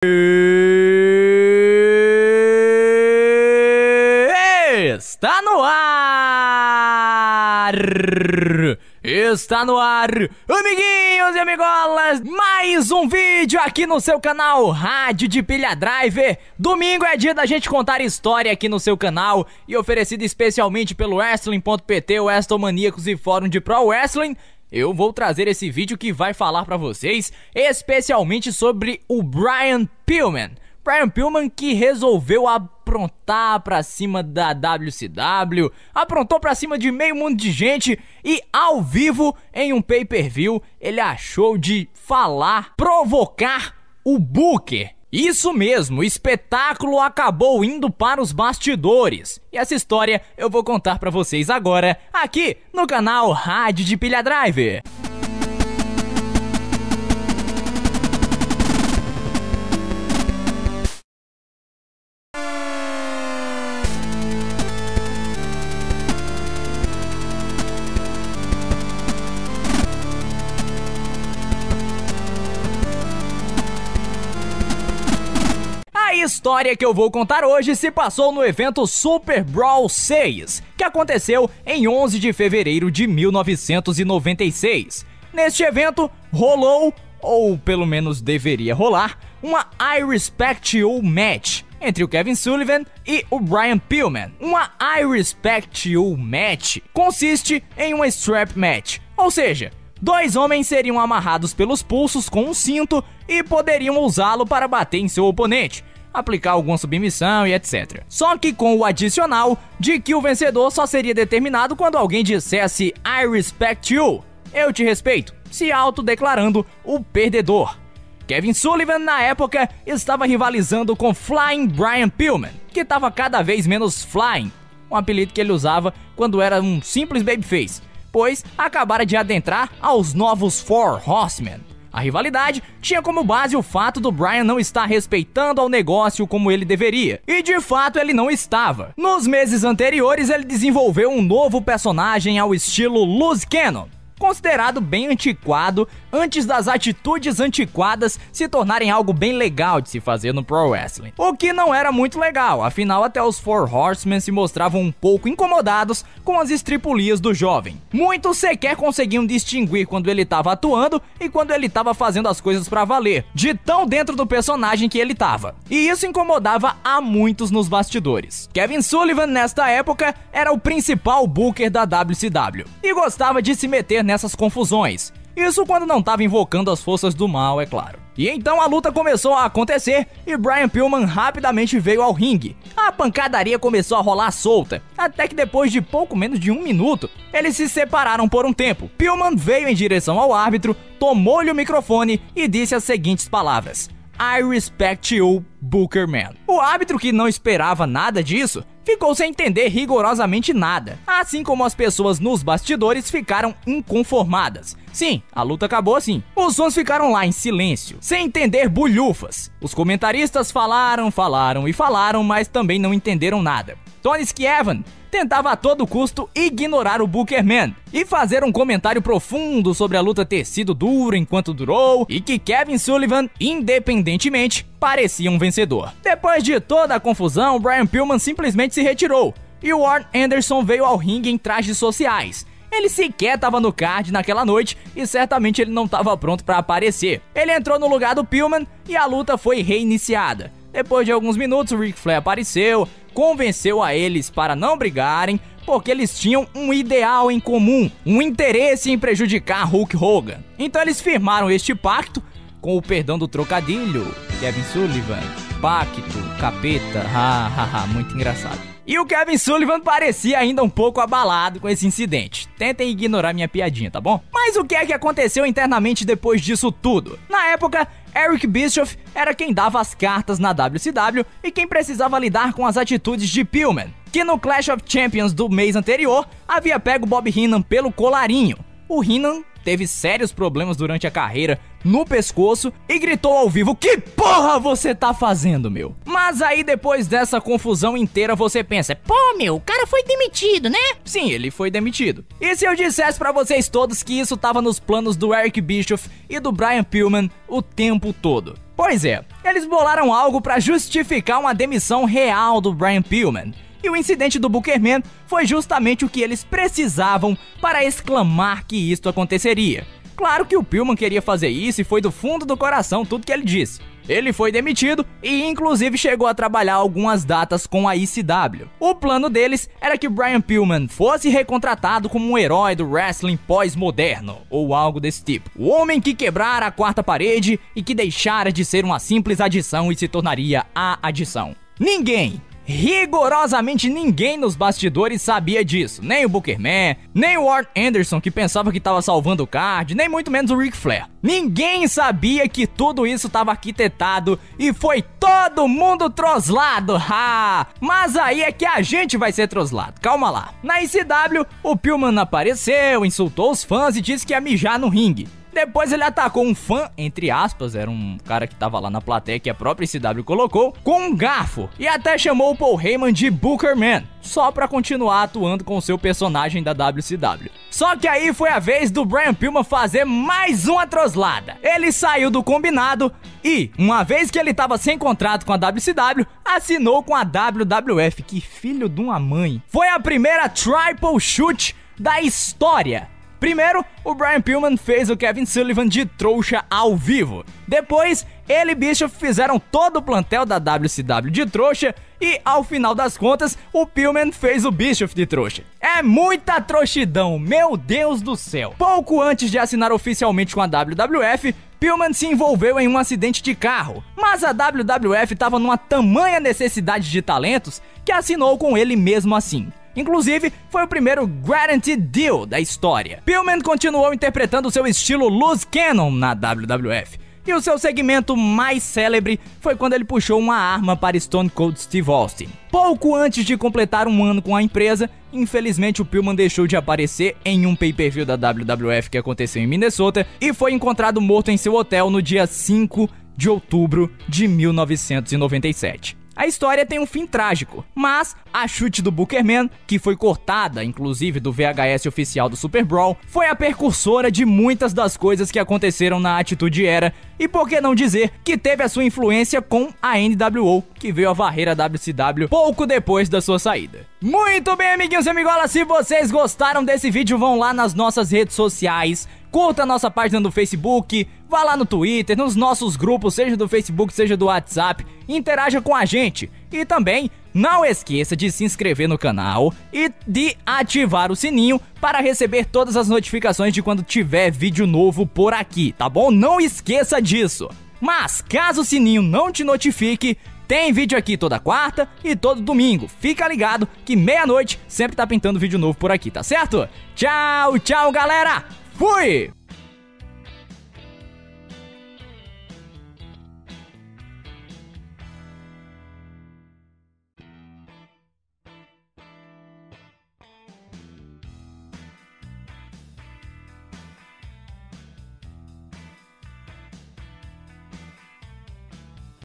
Está no ar! Está no ar, amiguinhos e amigolas, mais um vídeo aqui no seu canal Rádio de Pilha Driver. Domingo é dia da gente contar história aqui no seu canal e oferecido especialmente pelo Wrestling.pt, Wrestlemaniacos e Fórum de Pro Wrestling. Eu vou trazer esse vídeo que vai falar pra vocês especialmente sobre o Brian Pillman. Brian Pillman que resolveu aprontar pra cima da WCW, aprontou pra cima de meio mundo de gente e ao vivo em um pay-per-view ele achou de falar, provocar o Booker. Isso mesmo, o espetáculo acabou indo para os bastidores. E essa história eu vou contar pra vocês agora, aqui no canal Rádio de Pilha Driver. A história que eu vou contar hoje se passou no evento Super Brawl 6, que aconteceu em 11 de fevereiro de 1996. Neste evento rolou, ou pelo menos deveria rolar, uma I Respect You match entre o Kevin Sullivan e o Brian Pillman. Uma I Respect You match consiste em uma strap match, ou seja, dois homens seriam amarrados pelos pulsos com um cinto e poderiam usá-lo para bater em seu oponente, aplicar alguma submissão e etc. Só que com o adicional de que o vencedor só seria determinado quando alguém dissesse I respect you, eu te respeito, se autodeclarando o perdedor. Kevin Sullivan na época estava rivalizando com Flying Brian Pillman, que estava cada vez menos flying, um apelido que ele usava quando era um simples babyface, pois acabara de adentrar aos novos Four Horsemen. A rivalidade tinha como base o fato do Brian não estar respeitando ao negócio como ele deveria, e de fato ele não estava. Nos meses anteriores ele desenvolveu um novo personagem ao estilo Loose Cannon, considerado bem antiquado antes das atitudes antiquadas se tornarem algo bem legal de se fazer no Pro Wrestling. O que não era muito legal, afinal até os Four Horsemen se mostravam um pouco incomodados com as estripulias do jovem. Muitos sequer conseguiam distinguir quando ele estava atuando e quando ele estava fazendo as coisas pra valer, de tão dentro do personagem que ele estava. E isso incomodava a muitos nos bastidores. Kevin Sullivan nesta época era o principal booker da WCW e gostava de se meter nessas confusões. Isso quando não estava invocando as forças do mal, é claro. E então a luta começou a acontecer e Brian Pillman rapidamente veio ao ringue. A pancadaria começou a rolar solta, até que depois de pouco menos de 1 minuto, eles se separaram por um tempo. Pillman veio em direção ao árbitro, tomou-lhe o microfone e disse as seguintes palavras: I respect you, Booker Man. O árbitro, que não esperava nada disso, ficou sem entender rigorosamente nada, assim como as pessoas nos bastidores ficaram inconformadas. Sim, a luta acabou assim. Os fãs ficaram lá em silêncio, sem entender bulhufas. Os comentaristas falaram, mas também não entenderam nada. Tony Schiavone tentava a todo custo ignorar o Booker Man e fazer um comentário profundo sobre a luta ter sido dura enquanto durou e que Kevin Sullivan, independentemente, parecia um vencedor. Depois de toda a confusão, Brian Pillman simplesmente se retirou e o Arn Anderson veio ao ringue em trajes sociais. Ele sequer estava no card naquela noite e certamente ele não estava pronto para aparecer. Ele entrou no lugar do Pillman e a luta foi reiniciada. Depois de alguns minutos, Ric Flair apareceu, convenceu a eles para não brigarem, porque eles tinham um ideal em comum, um interesse em prejudicar Hulk Hogan. Então eles firmaram este pacto, com o perdão do trocadilho, Kevin Sullivan, pacto, capeta, muito engraçado. E o Kevin Sullivan parecia ainda um pouco abalado com esse incidente. Tentem ignorar minha piadinha, tá bom? Mas o que é que aconteceu internamente depois disso tudo? Na época, Eric Bischoff era quem dava as cartas na WCW e quem precisava lidar com as atitudes de Pillman, que no Clash of Champions do mês anterior havia pego Bob Heenan pelo colarinho. O Heenan teve sérios problemas durante a carreira no pescoço e gritou ao vivo: "Que porra você tá fazendo, meu?" Mas Mas aí depois dessa confusão inteira você pensa, pô meu, o cara foi demitido, né? Sim, ele foi demitido. E se eu dissesse pra vocês todos que isso tava nos planos do Eric Bischoff e do Brian Pillman o tempo todo? Pois é, eles bolaram algo pra justificar uma demissão real do Brian Pillman. E o incidente do Booker Man foi justamente o que eles precisavam para exclamar que isto aconteceria. Claro que o Pillman queria fazer isso e foi do fundo do coração tudo que ele disse. Ele foi demitido e inclusive chegou a trabalhar algumas datas com a ECW. O plano deles era que Brian Pillman fosse recontratado como um herói do wrestling pós-moderno, ou algo desse tipo. O homem que quebrara a quarta parede e que deixara de ser uma simples adição e se tornaria a adição. Ninguém, rigorosamente ninguém nos bastidores sabia disso, nem o Booker Man, nem o Arn Anderson que pensava que estava salvando o card, nem muito menos o Ric Flair. Ninguém sabia que tudo isso estava arquitetado e foi todo mundo troslado, ha! Mas aí é que a gente vai ser troslado, calma lá. Na ECW, o Pillman apareceu, insultou os fãs e disse que ia mijar no ringue. Depois ele atacou um fã, entre aspas, era um cara que tava lá na plateia que a própria ECW colocou, com um garfo e até chamou o Paul Heyman de Booker Man, só pra continuar atuando com o seu personagem da WCW. Só que aí foi a vez do Brian Pillman fazer mais uma troslada. Ele saiu do combinado e, uma vez que ele tava sem contrato com a WCW, assinou com a WWF, que filho de uma mãe. Foi a primeira triple shoot da história. Primeiro, o Brian Pillman fez o Kevin Sullivan de trouxa ao vivo. Depois, ele e Bischoff fizeram todo o plantel da WCW de trouxa e, ao final das contas, o Pillman fez o Bischoff de trouxa. É muita trouxidão, meu Deus do céu. Pouco antes de assinar oficialmente com a WWF, Pillman se envolveu em um acidente de carro, mas a WWF estava numa tamanha necessidade de talentos que assinou com ele mesmo assim. Inclusive, foi o primeiro Guaranteed Deal da história. Pillman continuou interpretando seu estilo loose cannon na WWF. E o seu segmento mais célebre foi quando ele puxou uma arma para Stone Cold Steve Austin. Pouco antes de completar um ano com a empresa, infelizmente o Pillman deixou de aparecer em um pay-per-view da WWF que aconteceu em Minnesota e foi encontrado morto em seu hotel no dia 5 de outubro de 1997. A história tem um fim trágico, mas a chute do Booker Man, que foi cortada, inclusive do VHS oficial do Super Brawl, foi a precursora de muitas das coisas que aconteceram na Attitude Era, e por que não dizer que teve a sua influência com a NWO, que veio a varrer a WCW pouco depois da sua saída. Muito bem, amiguinhos e amigolas, se vocês gostaram desse vídeo, vão lá nas nossas redes sociais, curta a nossa página do Facebook, vá lá no Twitter, nos nossos grupos, seja do Facebook, seja do WhatsApp, interaja com a gente. E também, não esqueça de se inscrever no canal e de ativar o sininho para receber todas as notificações de quando tiver vídeo novo por aqui, tá bom? Não esqueça disso. Mas, caso o sininho não te notifique, tem vídeo aqui toda quarta e todo domingo. Fica ligado que meia-noite sempre tá pintando vídeo novo por aqui, tá certo? Tchau, tchau, galera! Fui!